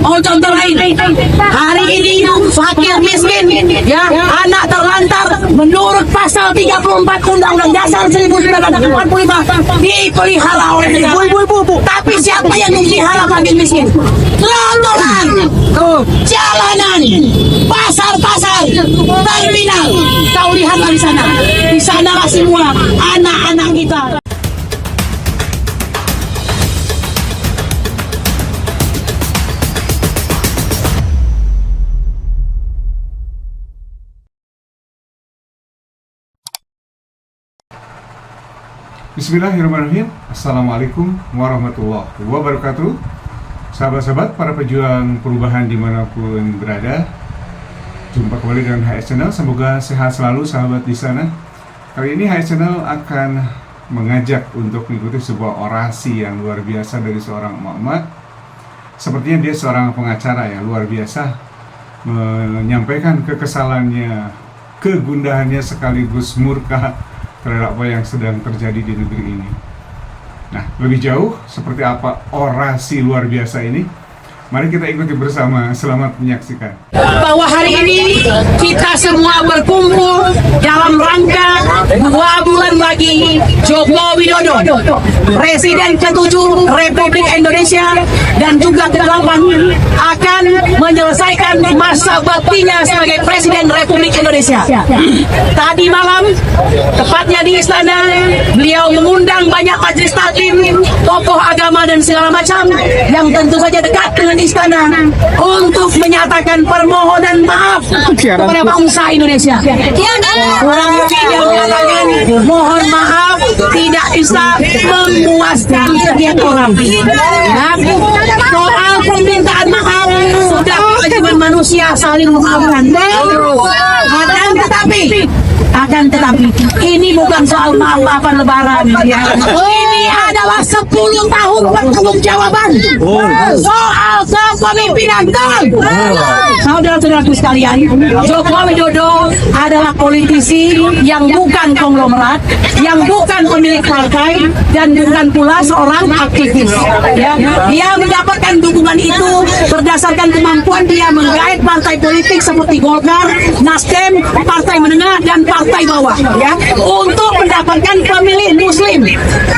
Oh, contoh lain, hari ini fakir miskin, ya, anak terlantar menurut pasal 34 Undang-Undang Dasar 1945 dipelihara oleh negara. Tapi siapa yang dipelihara fakir miskin? Trotoar, jalanan, pasar-pasar, terminal. Kau lihatlah di sana. Di sanalah semua anak-anak kita. Bismillahirrahmanirrahim. Assalamualaikum warahmatullahi wabarakatuh. Sahabat-sahabat, para pejuang perubahan dimanapun berada, jumpa kembali dengan HS Channel. Semoga sehat selalu sahabat di sana. Kali ini HS Channel akan mengajak untuk mengikuti sebuah orasi yang luar biasa dari seorang emak-emak. Sepertinya dia seorang pengacara yang luar biasa, menyampaikan kekesalannya, kegundahannya sekaligus murka terhadap apa yang sedang terjadi di negeri ini. Nah, lebih jauh seperti apa orasi luar biasa ini? Mari kita ikuti bersama. Selamat menyaksikan. Bahwa hari ini kita semua berkumpul dalam rangka 2 bulan lagi Joko Widodo, Presiden ke-7 Republik Indonesia dan juga ke-8 akan menyelesaikan masa baktinya sebagai Presiden Republik Indonesia. Tadi malam, tepatnya di istana, beliau mengundang banyak majelis taklim, tokoh agama dan segala macam yang tentu saja dekat dengan istana untuk menyatakan permohonan maaf kepada bangsa Indonesia. Kurang lebih dia mengatakan mohon maaf tidak bisa memuaskan setiap orang. Nah, soal permintaan maaf sudah kewajiban manusia saling memaafkan. Akan tetapi ini bukan soal maaf-maafan lebaran, ya. Ini adalah 10 tahun pertanggungjawaban soal kepemimpinan. Saudara-saudaraku sekalian, Joko Widodo adalah politisi yang bukan konglomerat, yang bukan pemilik partai, dan bukan pula seorang aktivis, ya. Dia mendapatkan dukungan itu berdasarkan kemampuan dia menggait partai politik seperti Golkar, Nasdem, Partai Menengah, dan Partai Bawah, ya, untuk mendapatkan pemilih Muslim.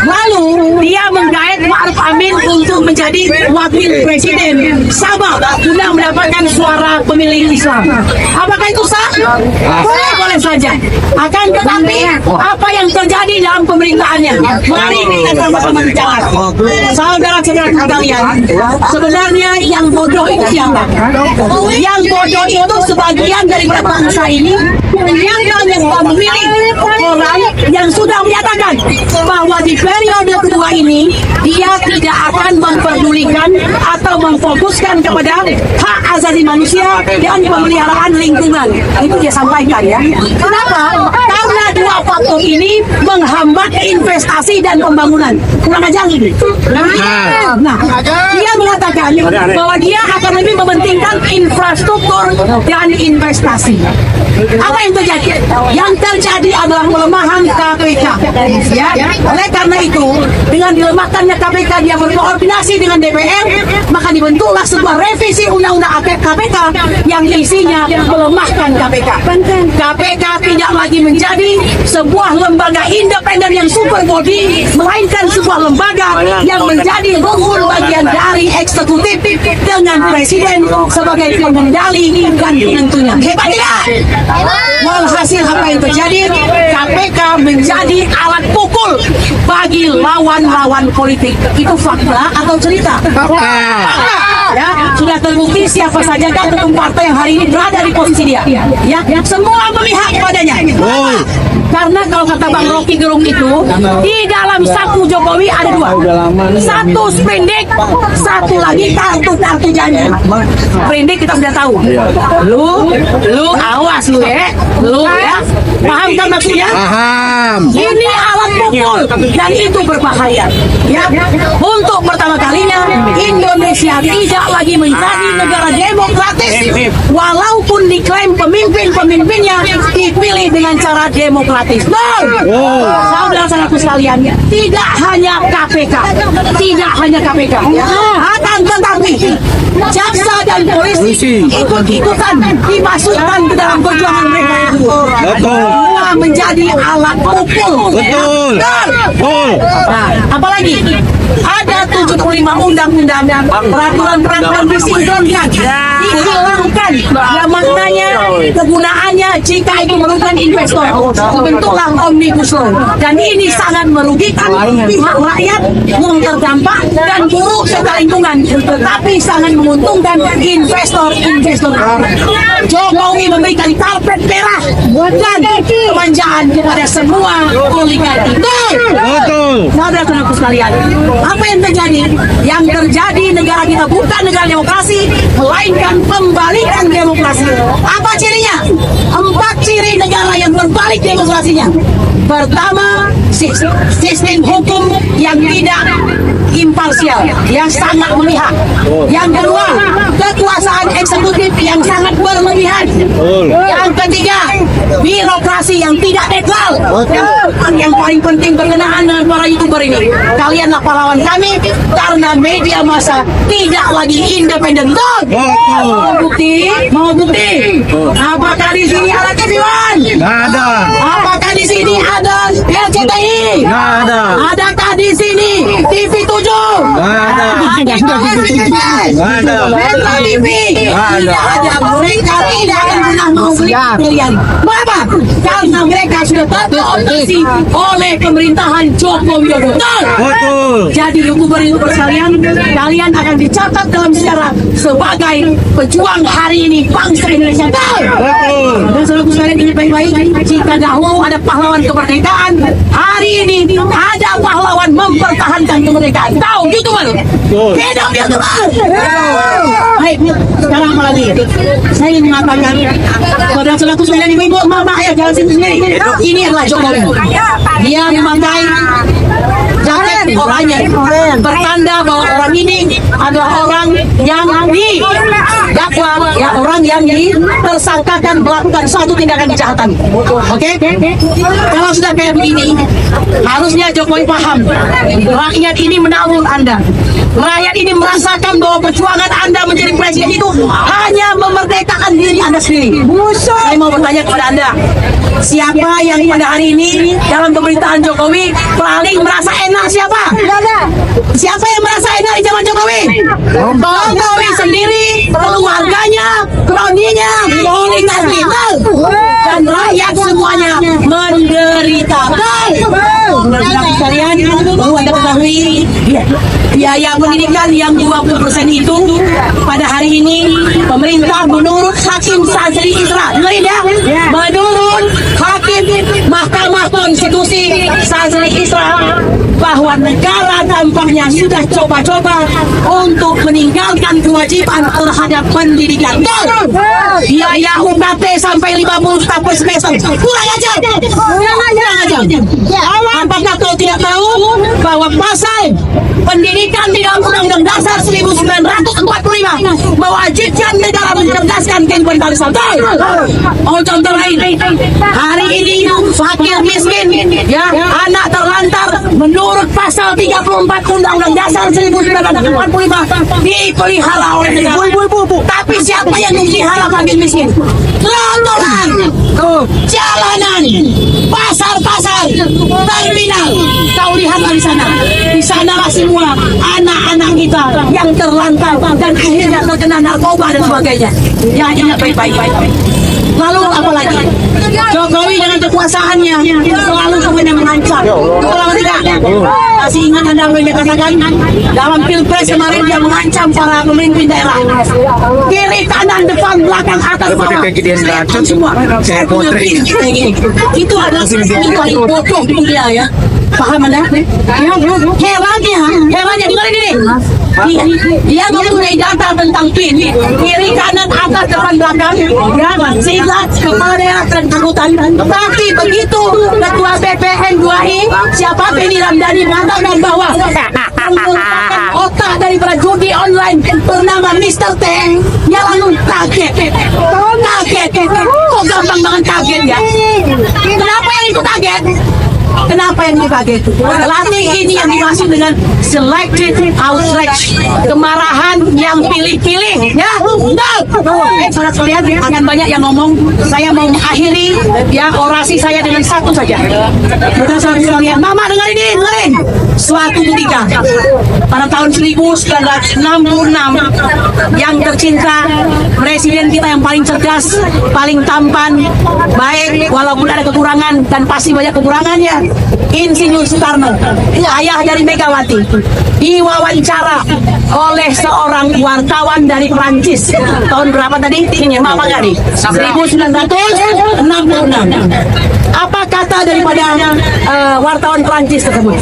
Lalu dia menggait Ma'ruf Amin untuk menjadi wakil presiden sama guna mendapatkan suara pemilih Islam. Apakah itu sah? Boleh saja. Akan tetapi apa yang terjadi dalam pemerintahannya? Mari kita sama-sama bicara. Saudara-saudara sekalian, sebenarnya yang bodoh itu siapa? Yang bodoh itu sebagian dari bangsa ini yang memilih orang yang sudah menyatakan bahwa di periode kedua ini dia tidak akan memperdulikan atau memfokuskan kepada hak asasi manusia dan pemeliharaan lingkungan. Itu dia sampaikan, ya. Kenapa? Karena 2 faktor ini menghambat investasi dan pembangunan. Kurang ajar ini. Nah, dia mengatakan bahwa dia akan lebih mementingkan infrastruktur dan investasi. Apa yang terjadi? Yang terjadi adalah pelemahan KPK. Ya, oleh karena itu, dengan dilemahkannya KPK, dia berkoordinasi dengan DPR, maka dibentuklah sebuah revisi undang-undang KPK yang isinya melemahkan KPK. KPK tidak lagi menjadi sebuah lembaga independen yang super body, melainkan sebuah lembaga yang menjadi rukun bagian dari eksekutif dengan presiden sebagai pengendali dan penentunya. Hebat tidak? Walhasil apa yang terjadi? KPK menjadi alat pukul bagi lawan-lawan politik. Itu fakta atau cerita? Fakta. Ya, sudah terbukti siapa saja kan ketum partai yang hari ini berada di posisi dia. Ya, semua memihak kepadanya. Karena kalau kata Bang Rocky Gerung itu, di dalam saku Jokowi ada 2. Satu sprindik, satu lagi kartu janji. Sprindik kita sudah tahu. Lu awas lu, ya. Lu, ya. Paham kan maksudnya? Paham. Ini alat pukul dan itu berbahaya. Ya. Untuk pertama kalinya Indonesia tidak lagi menjadi negara demokratis, walaupun diklaim pemimpin-pemimpinnya dipilih dengan dengan cara demokratis. No! Saudara-saudaraku sekalian, tidak hanya KPK, akan tetapi jaksa dan polisi ikut-ikutan dimasukkan ke dalam perjuangan mereka itu. Semua menjadi alat pukul. Betul. Nah, apalagi ada 75 undang-undang peraturan-peraturan disinkronkan, dihilangkan yang maknanya kegunaannya jika itu merugikan investor. Bentuklah omnibus law, dan ini sangat merugikan pihak rakyat yang terdampak dan buruh serta lingkungan, tetapi sangat menguntungkan investor. Jokowi memberikan karpet merah dan kemanjaan kepada semua oligarki. Betul. Saudara-saudaraku sekalian, apa yang terjadi? Yang terjadi negara kita bukan negara demokrasi, melainkan pembalikan demokrasi. Apa cirinya? 4 ciri negara yang berbalik demokrasinya. Pertama, sistem hukum yang tidak imparsial, yang sangat memihak. Yang kedua, kekuasaan eksekutif yang sangat berlebihan. Yang ketiga, birokrasi yang tidak netral. Yang paling penting berkenaan dengan para YouTuber ini, kalianlah pahlawan kami karena media massa tidak lagi independen. Mau bukti? Apakah di sini ada TV One? Nggak ada. Apakah di sini ada RCTI? Nggak ada. Adakah di sini TV 7? Nggak ada. Adakah di sini Nggak ada. Metro TV? Tidak ada. Mereka tidak akan pernah mau beli kalian. Kenapa? Karena mereka sudah terdominasi oleh pemerintahan Joko Widodo. Betul. Jadi YouTuber sekalian, kalian akan dicatat dalam sejarah sebagai pejuang hari ini bangsa Indonesia. Betul. Dan saudaraku sekalian, ingat baik-baik, jika dahulu ada pahlawan kemerdekaan, hari ini ada pahlawan mempertahankan kemerdekaan. Tahu YouTuber? Hidup YouTuber! Baik, sekarang apa lagi? Saya ingin mengatakan kepada saudaraku sekalian, ibu-ibu, mama, ayah, jangan sendiri. Ini adalah Jokowi. Dia memakai jaket oranye, bertanda bahwa orang ini adalah orang yang didakwa, ya, orang yang ditersangkakan melakukan suatu tindakan kejahatan. Oke? Kalau sudah kayak begini, harusnya Jokowi paham, rakyat ini menabur Anda. Rakyat ini merasakan bahwa perjuangan Anda menjadi presiden itu hanya memerdekakan diri Anda sendiri. Saya mau bertanya kepada Anda, siapa yang pada hari ini dalam pemerintahan Jokowi paling merasa enak? Siapa? Siapa yang merasa enak di zaman Jokowi? Jokowi sendiri, keluarganya, kroninya, oligarki, dan rakyat semuanya menderita. Kalian perlu Anda ketahui, biaya pendidikan yang 20% itu pada hari ini pemerintah menurut Hakim Sazli Isra, dengerin ya, menurut Hakim Mahkamah Konstitusi Sazli Isra, bahwa negara tampaknya sudah coba-coba untuk meninggalkan kewajiban terhadap pendidikan. Biaya UKT sampai 50 juta per semester. Kurang aja. Apakah kau tidak tahu bahwa pasal pendidikan di dalam Undang-Undang Dasar 1945 mewajibkan negara mencerdaskan kehidupan bangsa? Oh, contoh lain, hari ini fakir miskin, ya, anak terlantar, menurut pasal 34 Undang-Undang Dasar 1945 dipelihara oleh negara. Tapi siapa yang dipelihara fakir miskin? Trotoar, jalanan, pasar-pasar, terminal. Kau lihat di sana. Di sanalah semua anak-anak kita yang terlantar dan akhirnya terkena narkoba dan sebagainya. Ya, ingat baik-baik. Lalu apa lagi? Jokowi dengan kekuasaannya selalu kemudian mengancam. Kalau tidak, masih ingat Anda apa yang katakan dalam pilpres kemarin, dia mengancam para pemimpin daerah. Kiri, kanan, depan, belakang, atas, bawah. Semua. Saya punya prinsip kayak gini. Itu adalah yang paling bodoh di dunia, ya. Paham Anda? Ya, herannya dengerin ini. Dia mempunyai data tentang PIN, kiri, kanan, atas, depan, belakang, ya, sehingga kepala daerah tertakutan. Tapi begitu Ketua BPN 2I, siapa Benny Ramdhani, mengatakan bahwa otak daripada judi online bernama Mr. T, dia langsung kaget. Kok gampang banget kaget ya. Kenapa yang itu kaget? Kenapa yang kaget? Latih ini yang dimaksud dengan selected outrage, kemarahan yang pilih-pilih, ya. Saudara sekalian, akan banyak yang ngomong. Saya mau mengakhiri ya orasi saya dengan satu saja. Saudara sekalian, Mama dengerin. Suatu ketika pada tahun 1966 yang tercinta presiden kita yang paling cerdas, paling tampan, baik walaupun ada kekurangan dan pasti banyak kekurangannya, Insinyur Soekarno, ayah dari Megawati, diwawancara oleh seorang wartawan dari Prancis tahun berapa tadi? Mama tadi 1966. Apa kata daripada wartawan Prancis tersebut?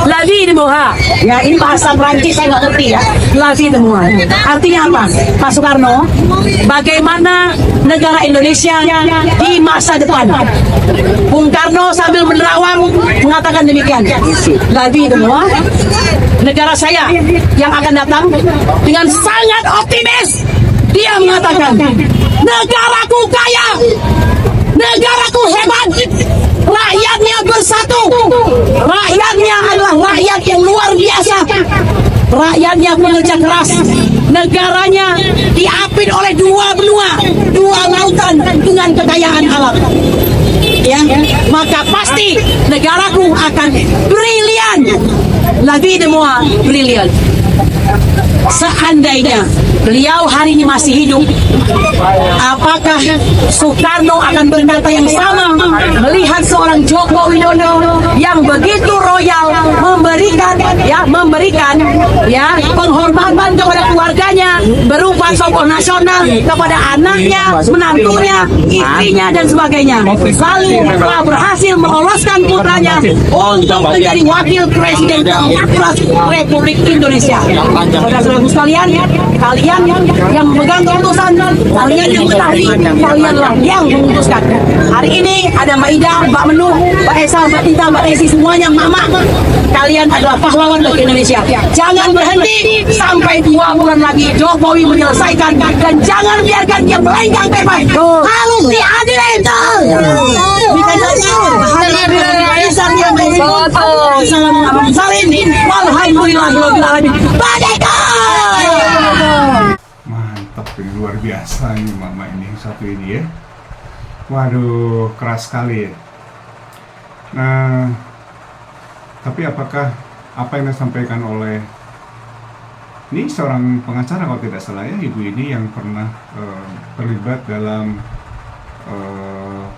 La vie de moi. Ya, ini bahasa Prancis saya nggak ngerti ya. La vie de moi. Artinya apa? Pak Soekarno, bagaimana negara Indonesia di masa depan? Bung Karno sambil menerawang mengatakan demikian. La vie de moi. Negara saya yang akan datang dengan sangat optimis. Dia mengatakan, negaraku kaya, negaraku hebat, rakyatnya bersatu, rakyatnya adalah rakyat yang luar biasa, rakyatnya pekerja keras, negaranya diapit oleh dua benua, dua lautan dengan kekayaan alam. Ya, maka pasti negaraku akan brilian. La vie de moi brilian. Seandainya beliau hari ini masih hidup, apakah Soekarno akan berkata yang sama melihat seorang Joko Widodo yang begitu royal memberikan penghormatan kepada keluarganya berupa tokoh nasional kepada anaknya, menantunya, istrinya dan sebagainya, lalu telah berhasil meloloskan putranya untuk menjadi wakil presiden ke-14 Republik Indonesia. Saudara-saudara sekalian, kalian yang memegang keputusan, kalian yang mengetahui, kalianlah yang memutuskan. Hari ini ada Mbak Ida, Mbak Menu, Mbak Esa, Mbak Tita, Mbak Desi, semuanya Mama. Kalian adalah pahlawan bagi Indonesia. Jangan berhenti sampai 2 bulan lagi Jokowi menyelesaikan, dan jangan biarkan dia melenggang bebas. Harus diadili. Mantap, ini luar biasa ini Mama ini satu ini ya. Waduh, keras sekali ya. Nah, tapi apakah apa yang disampaikan oleh ini seorang pengacara kalau tidak salah ya, ibu ini yang pernah terlibat dalam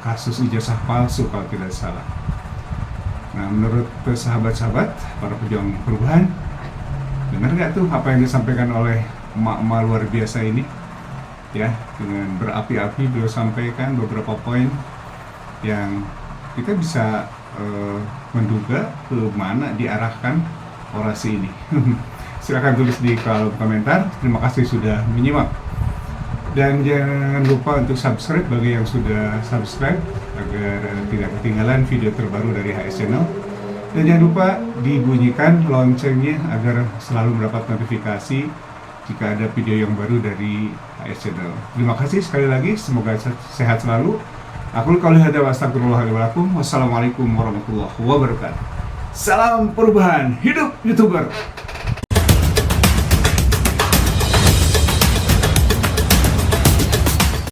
kasus ijazah palsu kalau tidak salah. Nah, menurut sahabat-sahabat para pejuang perubahan, benar nggak tuh apa yang disampaikan oleh emak-emak luar biasa ini? Ya, dengan berapi-api beliau sampaikan beberapa poin yang kita bisa menduga ke mana diarahkan orasi ini. Silakan tulis di kolom komentar. Terima kasih sudah menyimak. Dan jangan lupa untuk subscribe bagi yang sudah subscribe agar tidak ketinggalan video terbaru dari HS Channel. Dan jangan lupa dibunyikan loncengnya agar selalu mendapat notifikasi jika ada video yang baru dari HS Channel. Terima kasih sekali lagi, semoga sehat selalu. Aku qouli hadza wa astaghfirullahaladzim wa lakum. Wassalamualaikum warahmatullahi wabarakatuh. Salam perubahan, hidup YouTuber.